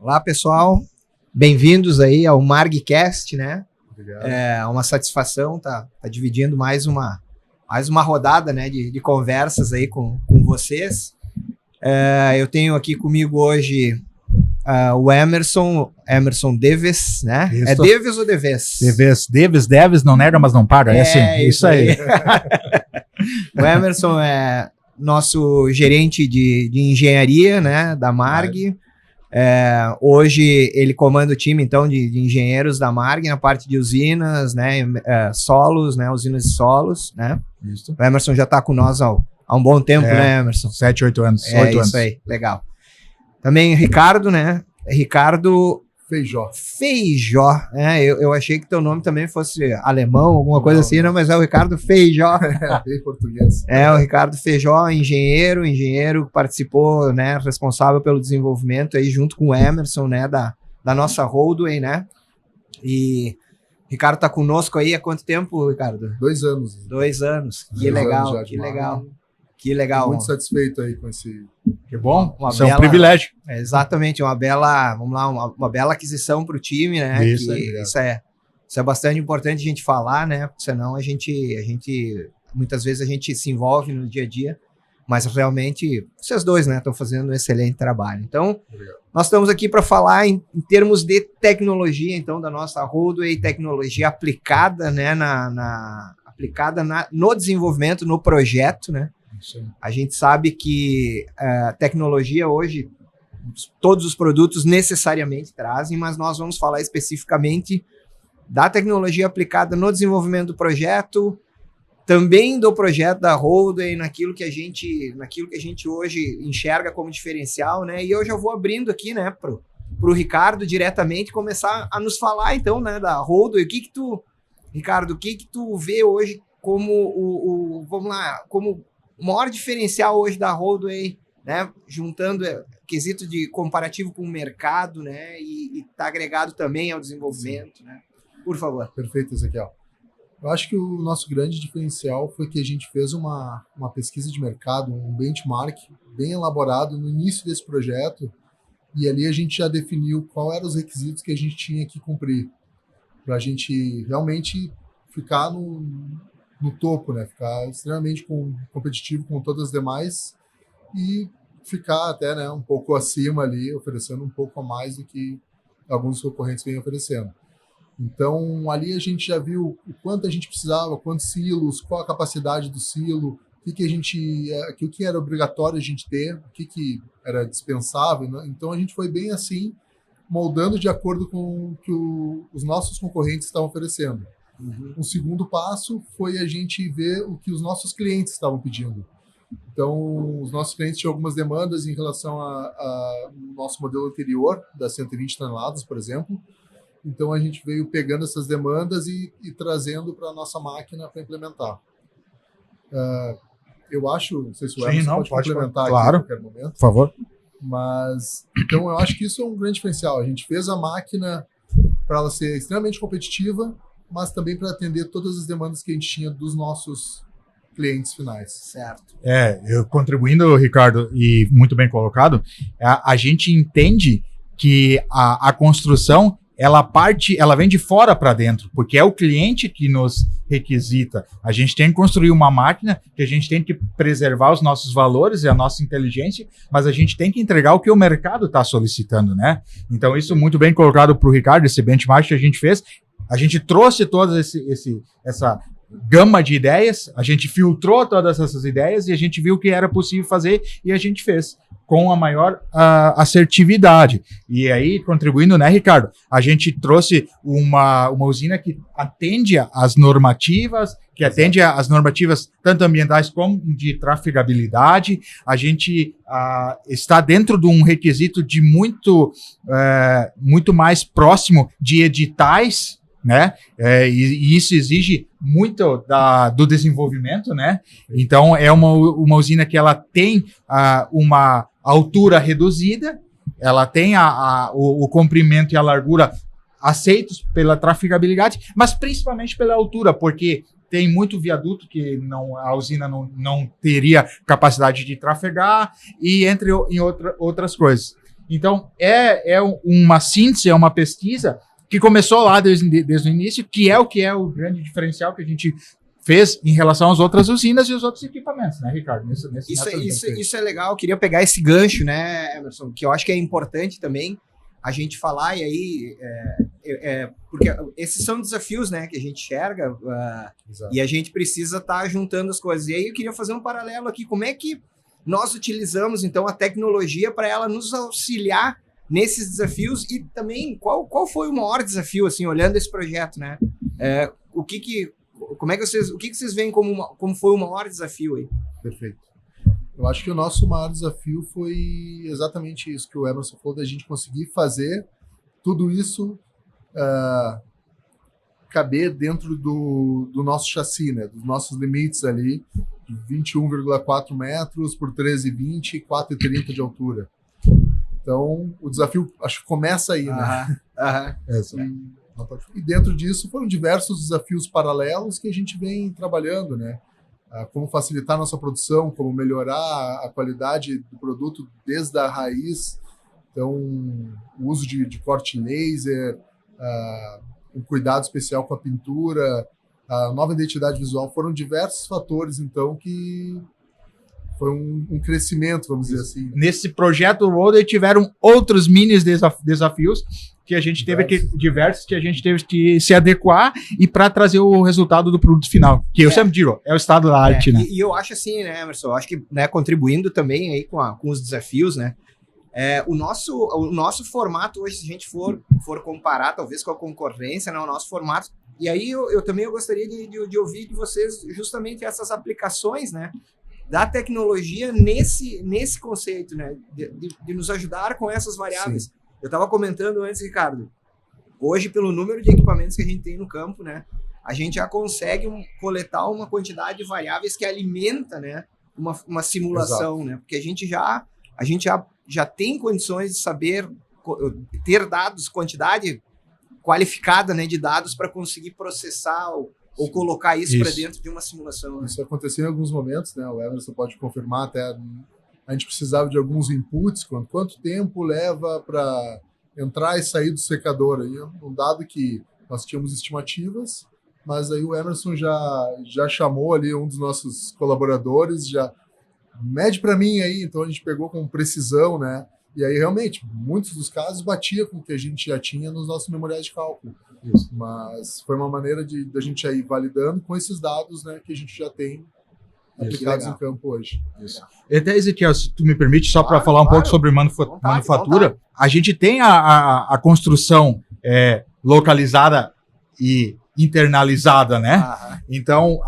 Olá, pessoal. Bem-vindos aí ao MargCast, né? Obrigado. É uma satisfação tá dividindo mais uma rodada, né, de conversas aí com vocês. Eu tenho aqui comigo hoje o Emerson Deves, né? Isso. É Deves ou Deves? Deves, não nega, mas não paga. É assim, isso aí. O Emerson é nosso gerente de engenharia, né, da Marg. Hoje ele comanda o time, então, de engenheiros da Marg na parte de usinas, né, solos, né, usinas e solos, né. Isso. O Emerson já está com nós há um bom tempo, né, Emerson? 7, 8 anos. 8 isso anos. aí, legal. Também Ricardo, né, Ricardo Feijó, né? Eu achei que teu nome também fosse alemão, alguma coisa assim, não, mas é o Ricardo Feijó. Bem português. O Ricardo Feijó, engenheiro que participou, né, responsável pelo desenvolvimento aí junto com o Emerson, né, da nossa Holdway, né? E Ricardo tá conosco aí há quanto tempo, Ricardo? 2 anos. 2 anos. Que 2 legal, anos já de que Marg. legal. Que legal. Muito satisfeito aí com esse... Que bom, isso é um privilégio. Exatamente, uma bela aquisição para o time, né? Isso é bastante importante a gente falar, né? Porque senão muitas vezes a gente se envolve no dia a dia, mas realmente vocês dois, né, estão fazendo um excelente trabalho. Então, nós estamos aqui para falar em termos de tecnologia, então, da nossa Holdway, tecnologia aplicada, né, no desenvolvimento, no projeto, né? A gente sabe que a tecnologia hoje, todos os produtos necessariamente trazem, mas nós vamos falar especificamente da tecnologia aplicada no desenvolvimento do projeto, também do projeto da Holdway, naquilo que a gente hoje enxerga como diferencial, né? E eu já vou abrindo aqui, né, pro Ricardo diretamente começar a nos falar, então, né, da Holdway. Ricardo, o que tu vê hoje como como o maior diferencial hoje da Holdway, né, juntando quesito de comparativo com o mercado, né, e tá agregado também ao desenvolvimento, né? Por favor. Perfeito, Ezequiel. Eu acho que o nosso grande diferencial foi que a gente fez uma pesquisa de mercado, um benchmark bem elaborado no início desse projeto, e ali a gente já definiu quais eram os requisitos que a gente tinha que cumprir para a gente realmente ficar no topo, né? Ficar extremamente competitivo com todas as demais e ficar até, né, um pouco acima ali, oferecendo um pouco a mais do que alguns concorrentes vêm oferecendo. Então, ali a gente já viu o quanto a gente precisava, quantos silos, qual a capacidade do silo, o que era obrigatório a gente ter, o que era dispensável, né? Então, a gente foi bem assim, moldando de acordo com o que os nossos concorrentes estavam oferecendo. Um segundo passo foi a gente ver o que os nossos clientes estavam pedindo. Então, os nossos clientes tinham algumas demandas em relação ao nosso modelo anterior, das 120 toneladas, por exemplo. Então, a gente veio pegando essas demandas e trazendo para a nossa máquina para implementar. Eu acho, não sei se o Emerson pode complementar aqui claro, em qualquer momento. Por favor. Mas, então, eu acho que isso é um grande diferencial. A gente fez a máquina para ela ser extremamente competitiva, mas também para atender todas as demandas que a gente tinha dos nossos clientes finais. Certo. Eu contribuindo, Ricardo, e muito bem colocado, a gente entende que a construção, ela vem de fora para dentro, porque é o cliente que nos requisita. A gente tem que construir uma máquina que a gente tem que preservar os nossos valores e a nossa inteligência, mas a gente tem que entregar o que o mercado está solicitando, né? Então, isso muito bem colocado para o Ricardo, esse benchmark que a gente fez. A gente trouxe toda essa gama de ideias, a gente filtrou todas essas ideias e a gente viu o que era possível fazer e a gente fez com a maior assertividade. E aí, contribuindo, né, Ricardo? A gente trouxe uma usina que atende às normativas, que atende às normativas tanto ambientais como de trafegabilidade. A gente está dentro de um requisito de muito mais próximo de editais, né? E isso exige muito do desenvolvimento, né? Então, é uma usina que ela tem uma altura reduzida, ela tem o comprimento e a largura aceitos pela trafegabilidade, mas principalmente pela altura, porque tem muito viaduto que a usina não teria capacidade de trafegar, e entre outras coisas. Então, uma síntese, é uma pesquisa que começou lá desde o início, que é o grande diferencial que a gente fez em relação às outras usinas e os outros equipamentos, né, Ricardo? Isso é legal, eu queria pegar esse gancho, né, Emerson, que eu acho que é importante também a gente falar, e aí, porque esses são desafios, né, que a gente enxerga, e a gente precisa estar juntando as coisas. E aí eu queria fazer um paralelo aqui, como é que nós utilizamos, então, a tecnologia para ela nos auxiliar nesses desafios, e também qual foi o maior desafio, assim, olhando esse projeto, né? O que vocês veem como foi o maior desafio aí? Perfeito. Eu acho que o nosso maior desafio foi exatamente isso que o Emerson falou, da gente conseguir fazer tudo isso caber dentro do nosso chassi, né? Dos nossos limites ali, de 21,4 metros por 13,20 e 4,30 de altura. Então, o desafio, acho que começa aí, né? E dentro disso foram diversos desafios paralelos que a gente vem trabalhando, né? Como facilitar nossa produção, como melhorar a qualidade do produto desde a raiz. Então, o uso de corte laser, um cuidado especial com a pintura, a nova identidade visual, foram diversos fatores, então, que foi um crescimento, vamos dizer assim. Nesse projeto Roadway tiveram outros mini desafios que a gente teve que se adequar e para trazer o resultado do produto final, que eu sempre digo, é o estado da arte, né? E eu acho assim, né, Emerson, eu acho que, né, contribuindo também aí com os desafios, né, o nosso formato hoje, se a gente for comparar talvez com a concorrência, né, o nosso formato, e aí eu também gostaria de ouvir de vocês justamente essas aplicações, né, da tecnologia nesse conceito, né, de nos ajudar com essas variáveis. Sim. Eu estava comentando antes, Ricardo, hoje pelo número de equipamentos que a gente tem no campo, né, a gente já consegue coletar uma quantidade de variáveis que alimenta, né, uma simulação. Exato. Né, porque a gente já tem condições de saber, ter dados, quantidade qualificada, né, de dados para conseguir processar ou colocar isso para dentro de uma simulação. Né? Isso aconteceu em alguns momentos, né? O Emerson pode confirmar, até a gente precisava de alguns inputs, quanto tempo leva para entrar e sair do secador. Aí um dado que nós tínhamos estimativas, mas aí o Emerson já chamou ali um dos nossos colaboradores, já mede para mim aí, então a gente pegou com precisão, né? E aí realmente, muitos dos casos batia com o que a gente já tinha nos nossos memoriais de cálculo. Isso. Mas foi uma maneira da gente ir validando com esses dados, né, que a gente já tem aplicados em campo hoje. Isso. Até, Ezequiel, se tu me permite, só para falar um pouco sobre manufatura, a gente tem a construção localizada e internalizada, né? Então,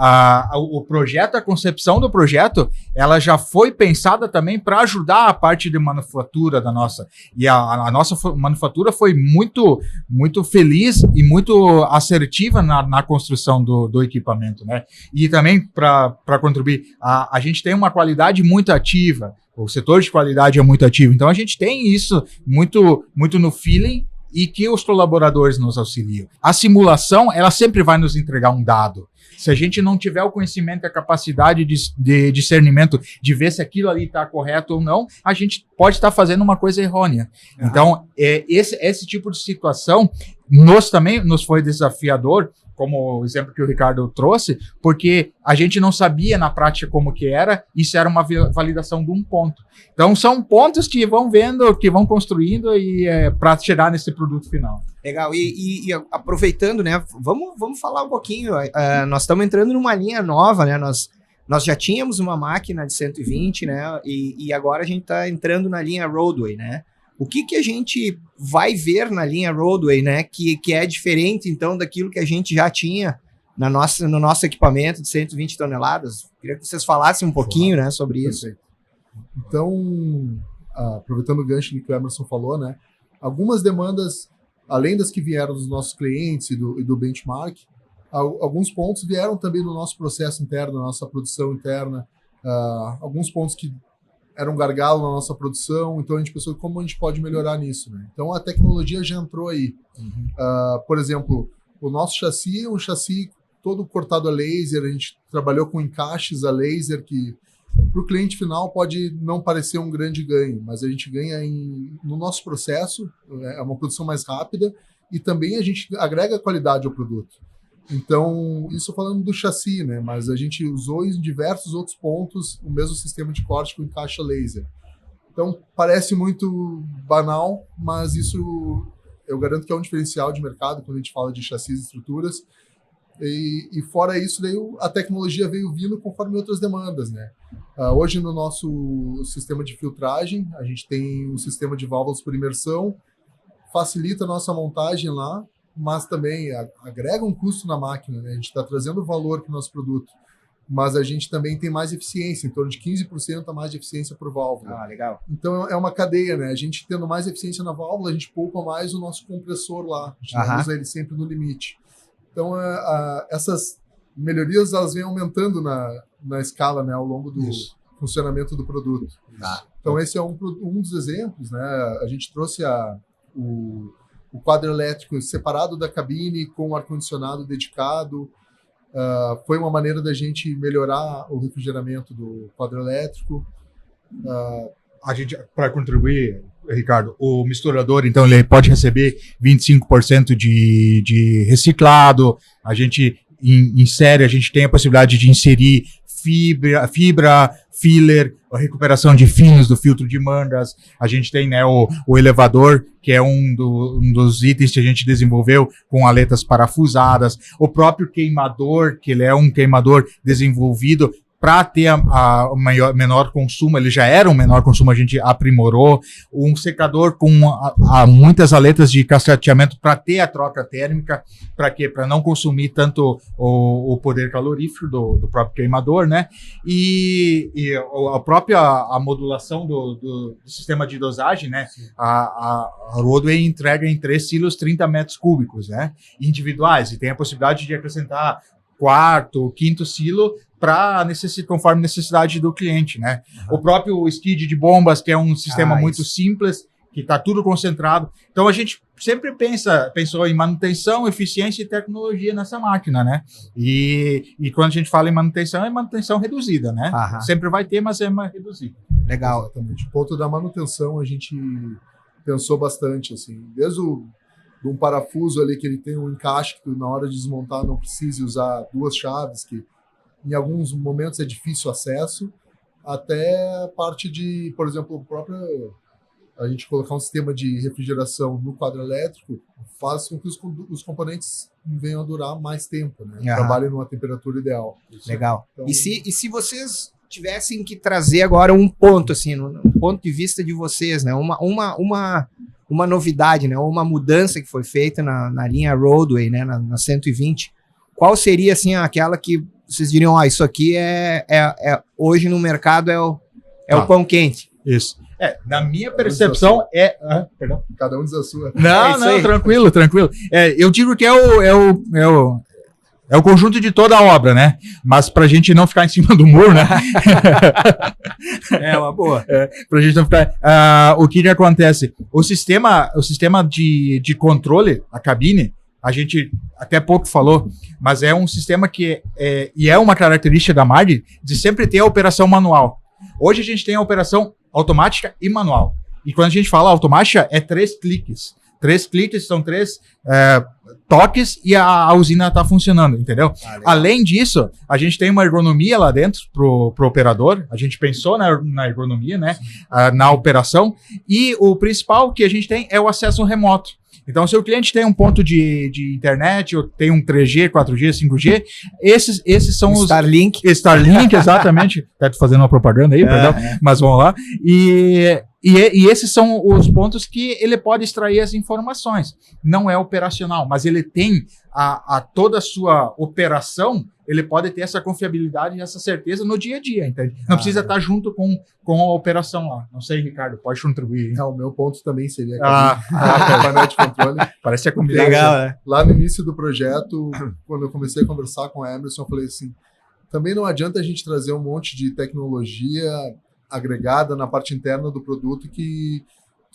o projeto, a concepção do projeto, ela já foi pensada também para ajudar a parte de manufatura da nossa. E a nossa manufatura foi muito, muito feliz e muito assertiva na construção do equipamento, né? E também, para contribuir, a gente tem uma qualidade muito ativa, o setor de qualidade é muito ativo, então a gente tem isso muito, muito no feeling, e que os colaboradores nos auxiliam. A simulação, ela sempre vai nos entregar um dado. Se a gente não tiver o conhecimento e a capacidade de discernimento de ver se aquilo ali está correto ou não, a gente pode estar fazendo uma coisa errônea. Então, esse tipo de situação também nos foi desafiador, como o exemplo que o Ricardo trouxe, porque a gente não sabia na prática como que era, isso era uma validação de um ponto. Então, são pontos que vão vendo, que vão construindo e para chegar nesse produto final. Legal, e aproveitando, né, vamos falar um pouquinho, nós estamos entrando numa linha nova, né, nós já tínhamos uma máquina de 120, né, e agora a gente está entrando na linha Roadway, né. O que a gente vai ver na linha Roadway, né, que é diferente, então, daquilo que a gente já tinha no nosso equipamento de 120 toneladas? Queria que vocês falassem um pouquinho, né, sobre isso. Então, aproveitando o gancho que o Emerson falou, né, algumas demandas, além das que vieram dos nossos clientes e do benchmark, alguns pontos vieram também do nosso processo interno, da nossa produção interna, alguns pontos que era um gargalo na nossa produção, então a gente pensou como a gente pode melhorar nisso, né? Então a tecnologia já entrou aí. Por exemplo, o nosso chassi é um chassi todo cortado a laser, a gente trabalhou com encaixes a laser que Para o cliente final pode não parecer um grande ganho, mas a gente ganha no nosso processo, é uma produção mais rápida e também a gente agrega qualidade ao produto. Então, isso falando do chassi, né? Mas a gente usou em diversos outros pontos o mesmo sistema de corte com encaixa laser. Então, parece muito banal, mas isso eu garanto que é um diferencial de mercado quando a gente fala de chassis e estruturas. E fora isso, daí a tecnologia veio vindo conforme outras demandas, né? Hoje, no nosso sistema de filtragem, a gente tem um sistema de válvulas por imersão, facilita a nossa montagem lá, mas também agrega um custo na máquina, né? A gente está trazendo valor para o nosso produto, mas a gente também tem mais eficiência, em torno de 15% a mais de eficiência por válvula. Legal. Então é uma cadeia, né? A gente tendo mais eficiência na válvula, a gente poupa mais o nosso compressor lá, a gente não usa ele sempre no limite. Então essas melhorias elas vêm aumentando na escala, né, ao longo do funcionamento do produto. Então esse é um dos exemplos, né? A gente trouxe o quadro elétrico separado da cabine com o ar-condicionado dedicado. Foi uma maneira da gente melhorar o refrigeramento do quadro elétrico. A gente, para contribuir, Ricardo, o misturador, então, ele pode receber 25% de reciclado. A gente insere, a gente tem a possibilidade de inserir fibra, filler, a recuperação de finos do filtro de mangas. A gente tem, né, o elevador, que é um dos itens que a gente desenvolveu com aletas parafusadas. O próprio queimador, que ele é um queimador desenvolvido para ter menor consumo, ele já era um menor consumo, a gente aprimorou. Um secador com muitas aletas de cascateamento para ter a troca térmica. Para quê? Para não consumir tanto o poder calorífero do próprio queimador, né? E a própria modulação do sistema de dosagem, né? A Roadway entrega em 3 silos 30 metros cúbicos, né? Individuais, e tem a possibilidade de acrescentar 4º, 5º silo conforme necessidade do cliente, né? O próprio skid de bombas, que é um sistema muito simples, que está tudo concentrado. Então, a gente sempre pensou em manutenção, eficiência e tecnologia nessa máquina, né? E quando a gente fala em manutenção, é manutenção reduzida, né? Sempre vai ter, mas é mais reduzida. Legal. Exatamente. O ponto da manutenção, a gente pensou bastante, assim, desde um parafuso ali que ele tem um encaixe que na hora de desmontar não precise usar 2 chaves, que em alguns momentos é difícil acesso, até a parte de, por exemplo, a gente colocar um sistema de refrigeração no quadro elétrico faz com que os componentes venham a durar mais tempo, né? Trabalhem numa temperatura ideal. Legal. Então, e se vocês tivessem que trazer agora um ponto, assim, um ponto de vista de vocês, né? Uma novidade, né? Uma mudança que foi feita na linha Roadway, né? Na 120, qual seria, assim, aquela que vocês diriam, isso aqui hoje no mercado é o pão quente? Isso. Na minha percepção perdão. Cada um diz a sua. Não, tranquilo. Eu digo que é o conjunto de toda a obra, né? Mas pra gente não ficar em cima do muro, né? É uma boa. Pra gente não ficar... o que acontece? O sistema de controle, a cabine, a gente até pouco falou, mas é um sistema que é uma característica da MARD de sempre ter a operação manual. Hoje a gente tem a operação automática e manual. E quando a gente fala automática, é 3 cliques. 3 cliques são 3 toques e a usina está funcionando, entendeu? Além disso, a gente tem uma ergonomia lá dentro pro operador. A gente pensou na ergonomia, né? Na operação. E o principal que a gente tem é o acesso remoto. Então, se o cliente tem um ponto de internet, ou tem um 3G, 4G, 5G, esses são os... Starlink, exatamente. Tá fazendo uma propaganda aí, perdão, mas vamos lá. E esses são os pontos que ele pode extrair as informações. Não é operacional, mas ele tem toda a sua operação, ele pode ter essa confiabilidade e essa certeza no dia a dia, entende? Não precisa estar junto com a operação lá. Não sei, Ricardo, pode contribuir. Hein? O meu ponto também seria a painel de controle. Parece que é combinado. Legal, né? Lá no início do projeto, quando eu comecei a conversar com o Emerson, eu falei assim, também não adianta a gente trazer um monte de tecnologia agregada na parte interna do produto que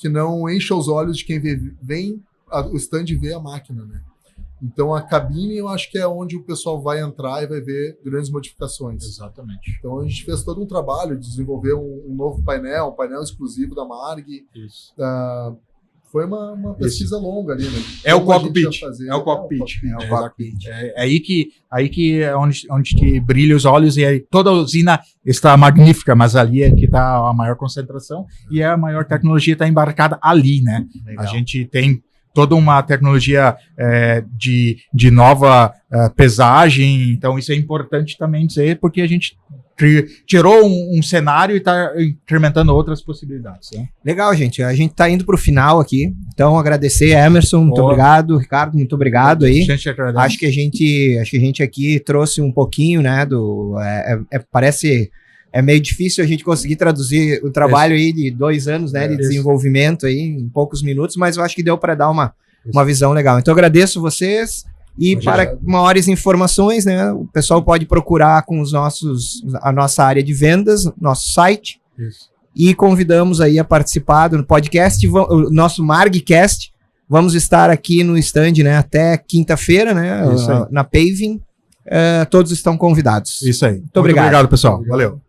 não encha os olhos de quem vem o stand e vê a máquina, né? Então a cabine eu acho que é onde o pessoal vai entrar e vai ver grandes modificações. Exatamente. Então a gente fez todo um trabalho de desenvolver um novo painel, um painel exclusivo da Marg. Isso. Foi uma pesquisa longa ali, né? É o cockpit. É o cockpit. É aí que é onde que brilha os olhos, e aí toda a usina está magnífica, mas ali é que está a maior concentração e a maior tecnologia está embarcada ali, né? Legal. A gente tem toda uma tecnologia de nova pesagem, então isso é importante também dizer, porque a gente tirou um cenário e está incrementando outras possibilidades. Né? Legal, gente. A gente está indo para o final aqui. Então, agradecer a Emerson, muito obrigado. Ricardo, muito obrigado aí. Acho que a gente aqui trouxe um pouquinho, né, parece... É meio difícil a gente conseguir traduzir o trabalho aí de 2 anos, né, de desenvolvimento aí em poucos minutos, mas eu acho que deu para dar uma visão legal. Então, agradeço vocês. E para maiores informações, né, o pessoal pode procurar com a nossa área de vendas, nosso site. Isso. E convidamos aí a participar do podcast, o nosso Margcast. Vamos estar aqui no stand, né, até quinta-feira, né, na Paving. Todos estão convidados. Isso aí. Muito obrigado, pessoal. Valeu.